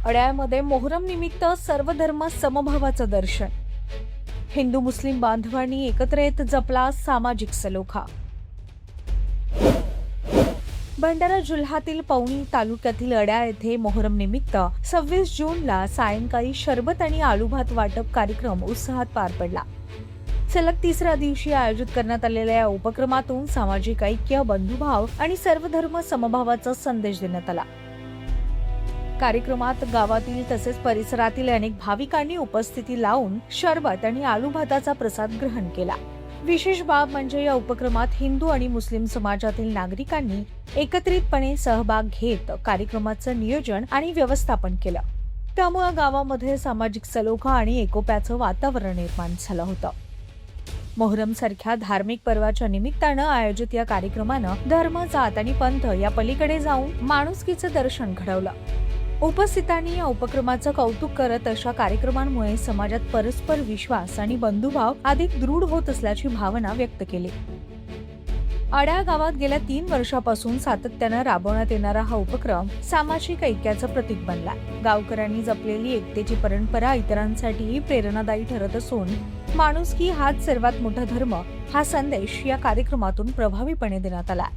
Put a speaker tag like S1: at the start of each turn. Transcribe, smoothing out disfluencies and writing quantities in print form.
S1: अड्याळमध्ये मोहरम निमित्त सर्व धर्म समभावाचं दर्शन. हिंदू मुस्लिम बांधवांनी एकत्र येत जपला सामाजिक सलोखा. भंडारा जिल्ह्यातील पवनी तालुक्यातील अड्याळ येथे मोहरम निमित्त 26 जूनला सायंकाळी शरबत आणि आलूभात वाटप कार्यक्रम उत्साहात पार पडला. सलग तिसऱ्या दिवशी आयोजित करण्यात आलेल्या या उपक्रमातून सामाजिक ऐक्य, बंधुभाव आणि सर्वधर्म समभावाचा संदेश देण्यात आला. कार्यक्रमात गावातील तसेच परिसरातील अनेक भाविकांनी उपस्थिती लावून शरबत आणि आलूभाताचा प्रसाद ग्रहण केला. विशेष बाब म्हणजे या उपक्रमात हिंदू आणि मुस्लिम समाजातील नागरिकांनी एकत्रितपणे सहभाग घेत कार्यक्रमाचं नियोजन आणि व्यवस्थापन केलं. त्यामुळे गावामध्ये सामाजिक सलोखा आणि एकोप्याचं वातावरण निर्माण झालं होतं. मोहरम सारख्या धार्मिक पर्वाच्या निमित्तानं आयोजित या कार्यक्रमानं धर्म, जात आणि पंथ या पलीकडे जाऊन माणुसकीचं दर्शन घडवलं. उपस्थितांनी या उपक्रमाचं कौतुक करत अशा कार्यक्रमांमुळे समाजात परस्पर विश्वास आणि बंधुभाव अधिक दृढ होत असल्याची भावना व्यक्त केली. अड्याळ गावात गेल्या 3 वर्षापासून सातत्यानं राबवण्यात येणारा हा उपक्रम सामाजिक ऐक्याचं प्रतीक बनला. गावकऱ्यांनी जपलेली एकतेची परंपरा इतरांसाठीही प्रेरणादायी ठरत असून माणुसकी हाच सर्वात मोठा धर्म हा संदेश या कार्यक्रमातून प्रभावीपणे देण्यात आला.